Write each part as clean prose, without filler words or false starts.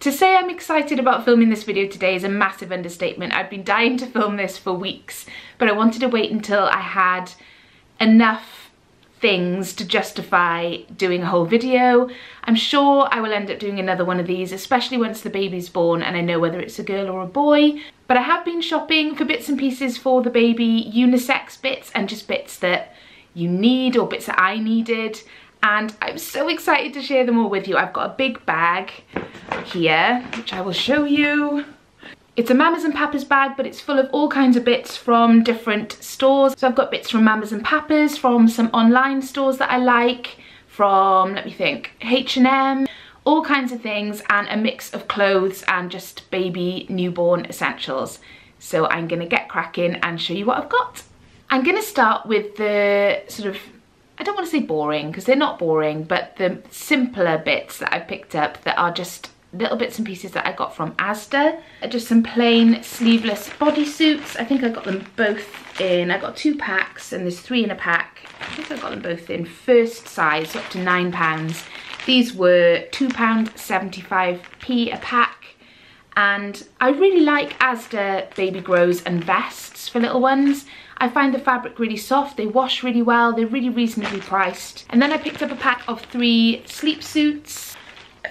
To say I'm excited about filming this video today is a massive understatement. I've been dying to film this for weeks, but I wanted to wait until I had enough things to justify doing a whole video. I'm sure I will end up doing another one of these, especially once the baby's born and I know whether it's a girl or a boy. But I have been shopping for bits and pieces for the baby, unisex bits and just bits that you need or bits that I needed. And I'm so excited to share them all with you. I've got a big bag here, which I will show you. It's a Mamas and Papas bag, but it's full of all kinds of bits from different stores. So I've got bits from Mamas and Papas, from some online stores that I like, from, let me think, H&M, all kinds of things, and a mix of clothes and just baby newborn essentials. So I'm gonna get cracking and show you what I've got. I'm gonna start with the sort of, I don't want to say boring because they're not boring, but the simpler bits that I've picked up that are just little bits and pieces that I got from Asda. Just some plain sleeveless bodysuits. I think I got them both in, I got 2 packs and there's 3 in a pack. I think I got them both in first size, up to £9. These were £2.75p a pack. And I really like Asda baby grows and vests for little ones. I find the fabric really soft, they wash really well, they're really reasonably priced. And then I picked up a pack of 3 sleep suits.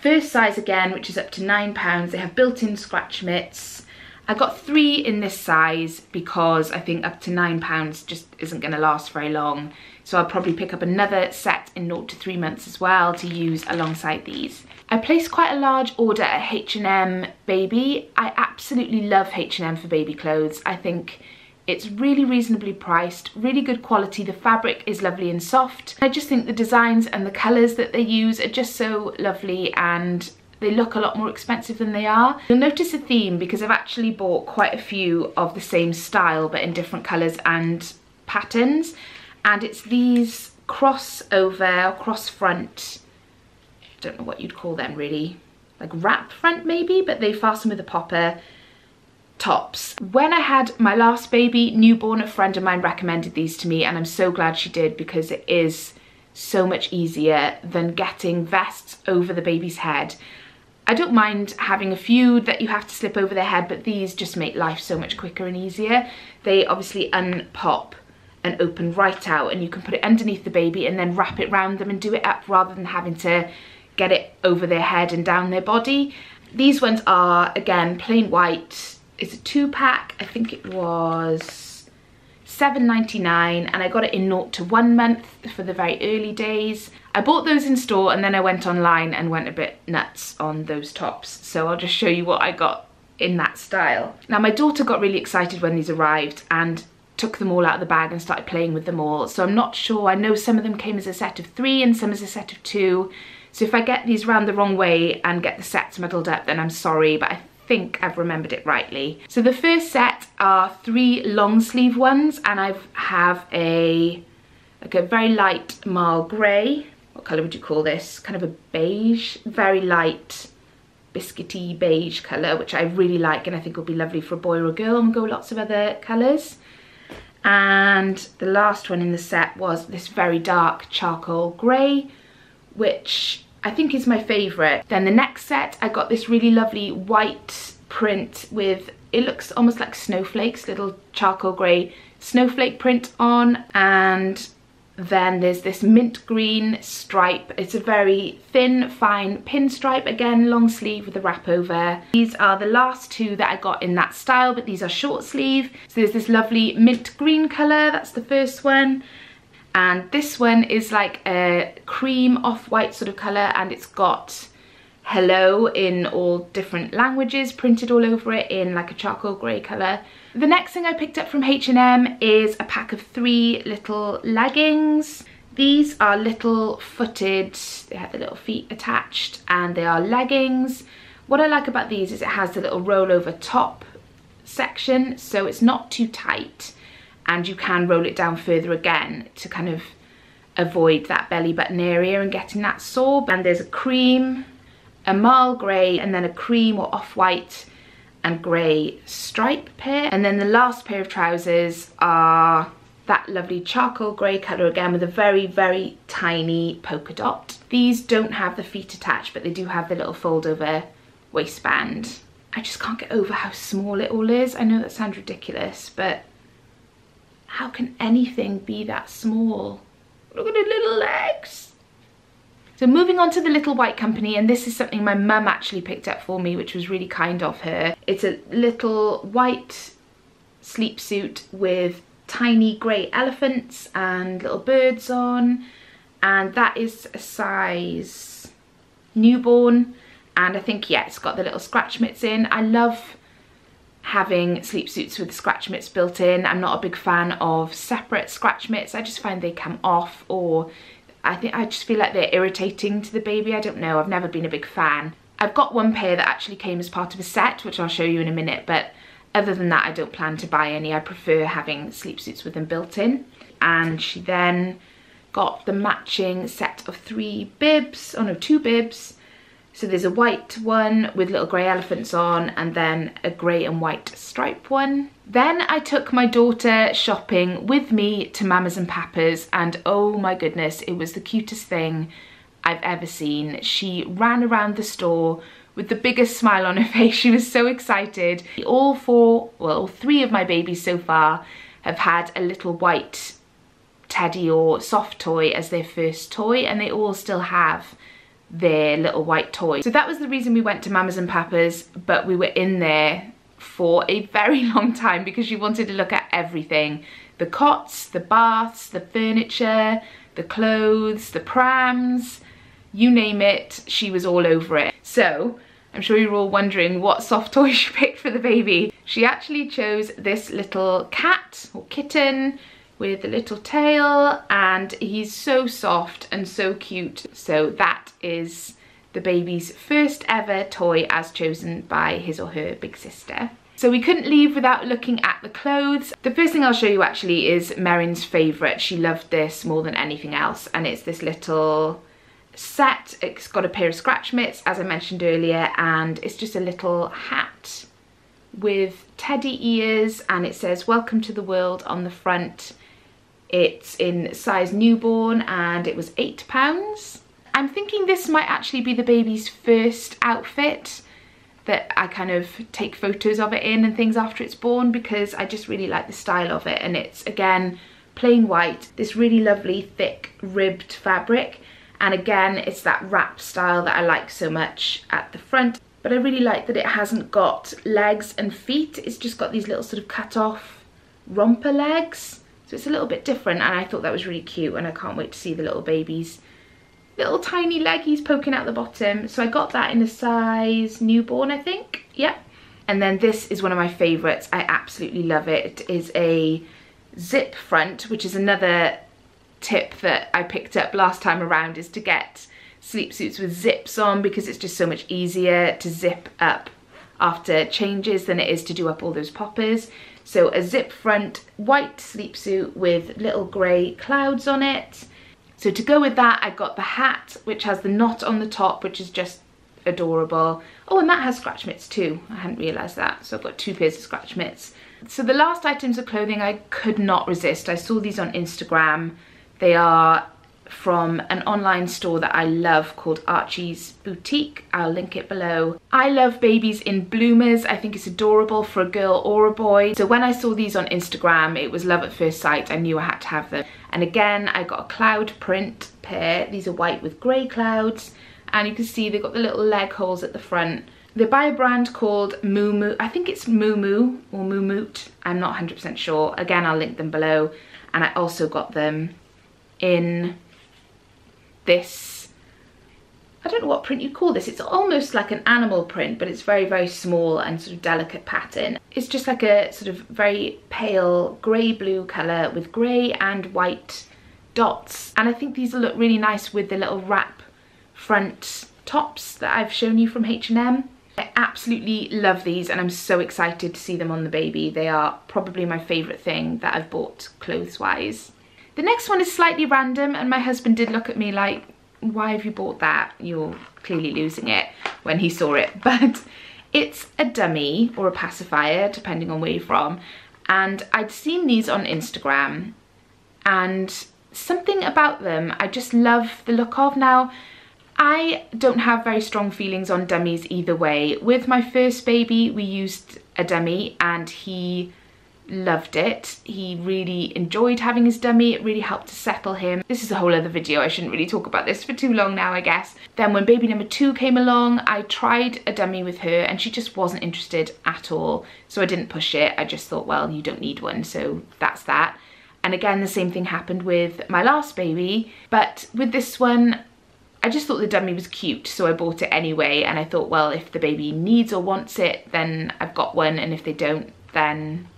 First size again, which is up to £9. They have built-in scratch mitts. I got 3 in this size because I think up to £9 just isn't going to last very long. So I'll probably pick up another set in 0 to 3 months as well to use alongside these. I placed quite a large order at H&M Baby. I absolutely love H&M for baby clothes. I think it's really reasonably priced, really good quality. The fabric is lovely and soft. I just think the designs and the colours that they use are just so lovely, and they look a lot more expensive than they are. You'll notice a theme because I've actually bought quite a few of the same style but in different colours and patterns. And it's these crossover, cross front, I don't know what you'd call them really, like wrap front maybe, but they fasten with a popper tops. When I had my last baby newborn, a friend of mine recommended these to me and I'm so glad she did because it is so much easier than getting vests over the baby's head. I don't mind having a few that you have to slip over their head, but these just make life so much quicker and easier. They obviously unpop and open right out and you can put it underneath the baby and then wrap it around them and do it up rather than having to get it over their head and down their body. These ones are, again, plain white. It's a 2-pack, I think it was £7.99, and I got it in 0 to 1 month for the very early days. I bought those in store and then I went online and went a bit nuts on those tops. So I'll just show you what I got in that style. Now my daughter got really excited when these arrived and took them all out of the bag and started playing with them all. So I'm not sure, I know some of them came as a set of 3 and some as a set of 2. So if I get these round the wrong way and get the sets muddled up, then I'm sorry, but I think I've remembered it rightly. So the first set are 3 long sleeve ones, and I have a very light marl grey. What colour would you call this? Kind of a beige, very light biscuity beige colour, which I really like and I think will be lovely for a boy or a girl, and we'll go lots of other colours. And the last one in the set was this very dark charcoal grey, which I think is my favourite. Then the next set, I got this really lovely white print with, it looks almost like snowflakes, little charcoal grey snowflake print on. And then there's this mint green stripe. It's a very thin, fine pinstripe, again, long sleeve with a wrap over. These are the last 2 that I got in that style, but these are short sleeve. So there's this lovely mint green colour, that's the first one. And this one is like a cream off-white sort of colour, and it's got hello in all different languages printed all over it in like a charcoal grey colour. The next thing I picked up from H&M is a pack of 3 little leggings. These are little footed, they have the little feet attached, and they are leggings. What I like about these is it has the little rollover top section, so it's not too tight. And you can roll it down further again to kind of avoid that belly button area and getting that sore. And there's a cream, a marl grey, and then a cream or off-white and grey stripe pair. And then the last pair of trousers are that lovely charcoal grey colour again with a very, very tiny polka dot. These don't have the feet attached, but they do have the little fold over waistband. I just can't get over how small it all is. I know that sounds ridiculous, but how can anything be that small? Look at the little legs. So moving on to the Little White Company, and this is something my mum actually picked up for me, which was really kind of her. It's a little white sleep suit with tiny grey elephants and little birds on, and that is a size newborn, and I think, yeah, it's got the little scratch mitts in. I love having sleep suits with scratch mitts built in. I'm not a big fan of separate scratch mitts. I just find they come off, or I just feel like they're irritating to the baby. I don't know, I've never been a big fan. I've got one pair that actually came as part of a set, which I'll show you in a minute, but other than that I don't plan to buy any. I prefer having sleep suits with them built in. And she then got the matching set of 2 bibs. So there's a white one with little grey elephants on, and then a grey and white stripe one. Then I took my daughter shopping with me to Mamas and Papas, and oh my goodness, it was the cutest thing I've ever seen. She ran around the store with the biggest smile on her face. She was so excited. All 3 of my babies so far have had a little white teddy or soft toy as their first toy, and they all still have their little white toy. So that was the reason we went to Mamas and Papas, but we were in there for a very long time because she wanted to look at everything. The cots, the baths, the furniture, the clothes, the prams, you name it, she was all over it. So I'm sure you're all wondering what soft toy she picked for the baby. She actually chose this little cat or kitten with a little tail, and he's so soft and so cute. So that is the baby's first ever toy as chosen by his or her big sister. So we couldn't leave without looking at the clothes. The first thing I'll show you actually is Merrin's favourite. She loved this more than anything else, and it's this little set. It's got a pair of scratch mitts, as I mentioned earlier, and it's just a little hat with teddy ears, and it says "Welcome to the World" on the front. It's in size newborn, and it was £8. I'm thinking this might actually be the baby's first outfit that I kind of take photos of it in and things after it's born, because I just really like the style of it. And it's, again, plain white, this really lovely thick ribbed fabric, and again it's that wrap style that I like so much at the front. But I really like that it hasn't got legs and feet, it's just got these little sort of cut off romper legs. So it's a little bit different, and I thought that was really cute, and I can't wait to see the little baby's little tiny leggies poking out the bottom. So I got that in a size newborn, I think. Yep. And then this is one of my favourites. I absolutely love it. It is a zip front, which is another tip that I picked up last time around, is to get sleep suits with zips on, because it's just so much easier to zip up after changes than it is to do up all those poppers. So a zip front white sleep suit with little grey clouds on it. So to go with that, I got the hat, which has the knot on the top, which is just adorable. Oh, and that has scratch mitts too. I hadn't realised that. So I've got 2 pairs of scratch mitts. So the last items of clothing I could not resist. I saw these on Instagram. They are from an online store that I love called Archie's Boutique. I'll link it below. I love babies in bloomers. I think it's adorable for a girl or a boy. So when I saw these on Instagram, it was love at first sight. I knew I had to have them. And again, I got a cloud print pair. These are white with grey clouds, and you can see they've got the little leg holes at the front. They're by a brand called Moo Moo. I think it's Moo Moo or Moo Moot. I'm not 100% sure. Again, I'll link them below. And I also got them in this, I don't know what print you call this. It's almost like an animal print, but it's very, very small and sort of delicate pattern. It's just like a sort of very pale grey blue colour with grey and white dots. And I think these will look really nice with the little wrap front tops that I've shown you from H&M. I absolutely love these, and I'm so excited to see them on the baby. They are probably my favourite thing that I've bought clothes-wise. The next one is slightly random, and my husband did look at me like, why have you bought that? You're clearly losing it, when he saw it. But it's a dummy or a pacifier, depending on where you're from. And I'd seen these on Instagram, and something about them I just love the look of. Now, I don't have very strong feelings on dummies either way. With my first baby, we used a dummy and he loved it. He really enjoyed having his dummy. It really helped to settle him. This is a whole other video. I shouldn't really talk about this for too long now, I guess. Then when baby number 2 came along, I tried a dummy with her and she just wasn't interested at all. So I didn't push it. I just thought, well, you don't need one, so that's that. And again, the same thing happened with my last baby. But with this one, I just thought the dummy was cute, so I bought it anyway. And I thought, well, if the baby needs or wants it, then I've got one. And if they don't, then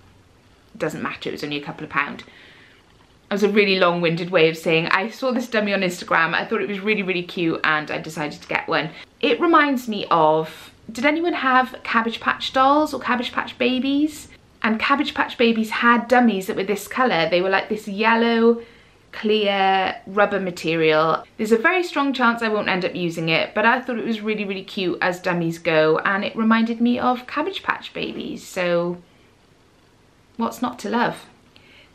it doesn't matter. It was only a couple of pounds. It was a really long-winded way of saying I saw this dummy on Instagram. I thought it was really, really cute and I decided to get one. It reminds me of, did anyone have Cabbage Patch dolls or Cabbage Patch babies? And Cabbage Patch babies had dummies that were this colour. They were like this yellow, clear rubber material. There's a very strong chance I won't end up using it, but I thought it was really, really cute as dummies go, and it reminded me of Cabbage Patch babies, so what's not to love?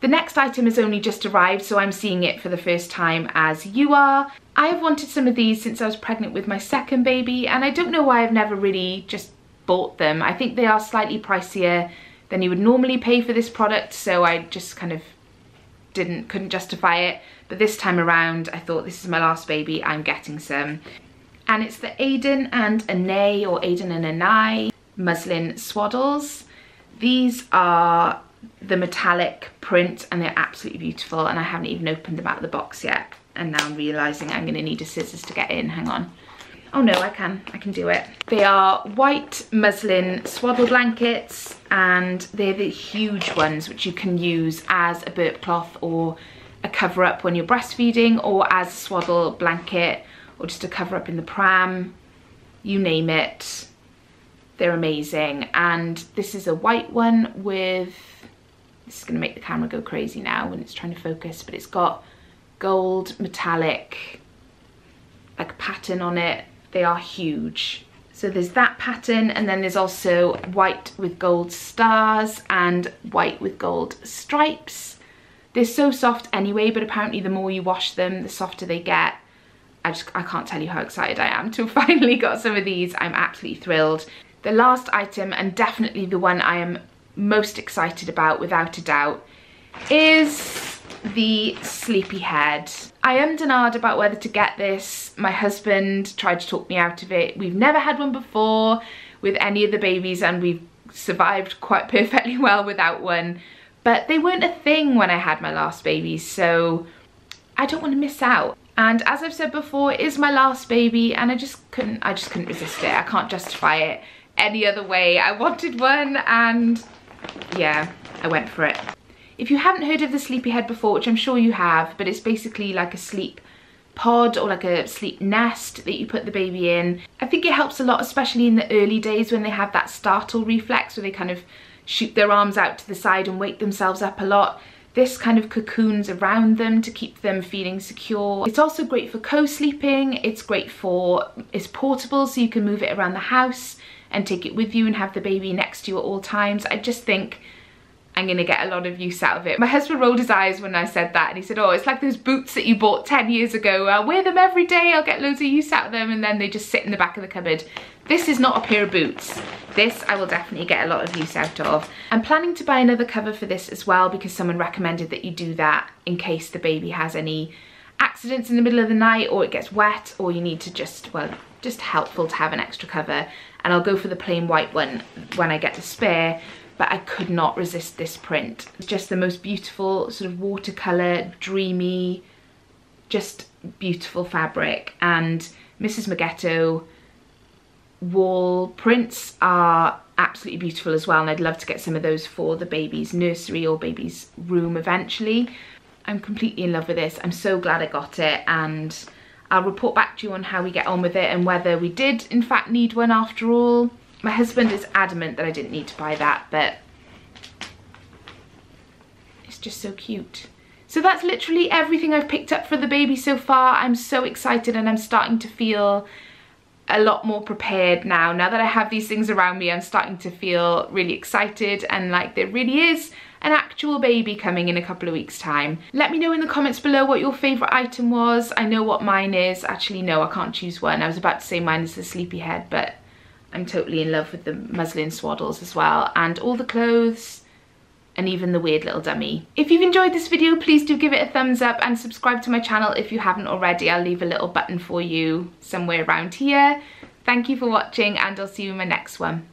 The next item has only just arrived, so I'm seeing it for the first time as you are. I have wanted some of these since I was pregnant with my second baby, and I don't know why I've never really just bought them. I think they are slightly pricier than you would normally pay for this product, so I just kind of couldn't justify it. But this time around, I thought, this is my last baby, I'm getting some. And it's the Aiden and Anay, or Aiden and Anay muslin swaddles. These are the metallic print and they're absolutely beautiful, and I haven't even opened them out of the box yet. And now I'm realising I'm going to need a scissors to get in. Hang on. Oh no, I can do it. They are white muslin swaddle blankets, and they're the huge ones which you can use as a burp cloth or a cover up when you're breastfeeding, or as a swaddle blanket, or just a cover up in the pram, you name it. They're amazing. And this is a white one with, this is going to make the camera go crazy now when it's trying to focus, but it's got gold metallic like pattern on it. They are huge. So there's that pattern, and then there's also white with gold stars and white with gold stripes. They're so soft anyway, but apparently the more you wash them, the softer they get. I can't tell you how excited I am to have finally got some of these. I'm absolutely thrilled. The last item, and definitely the one I am most excited about without a doubt, is the Sleepyhead. I ummed and ahed about whether to get this. My husband tried to talk me out of it. We've never had one before with any of the babies, and we've survived quite perfectly well without one. But they weren't a thing when I had my last baby, so I don't want to miss out. And as I've said before, it is my last baby, and I just couldn't resist it. I can't justify it any other way. I wanted one, and yeah, I went for it. If you haven't heard of the Sleepyhead before, which I'm sure you have, but it's basically like a sleep pod or like a sleep nest that you put the baby in. I think it helps a lot, especially in the early days when they have that startle reflex where they kind of shoot their arms out to the side and wake themselves up a lot. This kind of cocoons around them to keep them feeling secure. It's also great for co-sleeping. It's portable, so you can move it around the house and take it with you and have the baby next to you at all times. I just think I'm gonna get a lot of use out of it. My husband rolled his eyes when I said that, and he said, oh, it's like those boots that you bought 10 years ago. I'll wear them every day, I'll get loads of use out of them, and then they just sit in the back of the cupboard. This is not a pair of boots. This I will definitely get a lot of use out of. I'm planning to buy another cover for this as well, because someone recommended that you do that in case the baby has any accidents in the middle of the night, or it gets wet, or you need to just helpful to have an extra cover. And I'll go for the plain white one when I get to spare. But I could not resist this print. It's just the most beautiful sort of watercolor, dreamy, just beautiful fabric. And Mrs. Maghetto wall prints are absolutely beautiful as well, and I'd love to get some of those for the baby's nursery or baby's room eventually. I'm completely in love with this. I'm so glad I got it, and I'll report back to you on how we get on with it and whether we did in fact need one after all. My husband is adamant that I didn't need to buy that, but it's just so cute. So that's literally everything I've picked up for the baby so far. I'm so excited, and I'm starting to feel a lot more prepared now. Now that I have these things around me, I'm starting to feel really excited and like there really is an actual baby coming in a couple of weeks' time. Let me know in the comments below what your favourite item was. I know what mine is. Actually, no, I can't choose one. I was about to say mine is the Sleepyhead, but I'm totally in love with the muslin swaddles as well, and all the clothes, and even the weird little dummy. If you've enjoyed this video, please do give it a thumbs up and subscribe to my channel if you haven't already. I'll leave a little button for you somewhere around here. Thank you for watching, and I'll see you in my next one.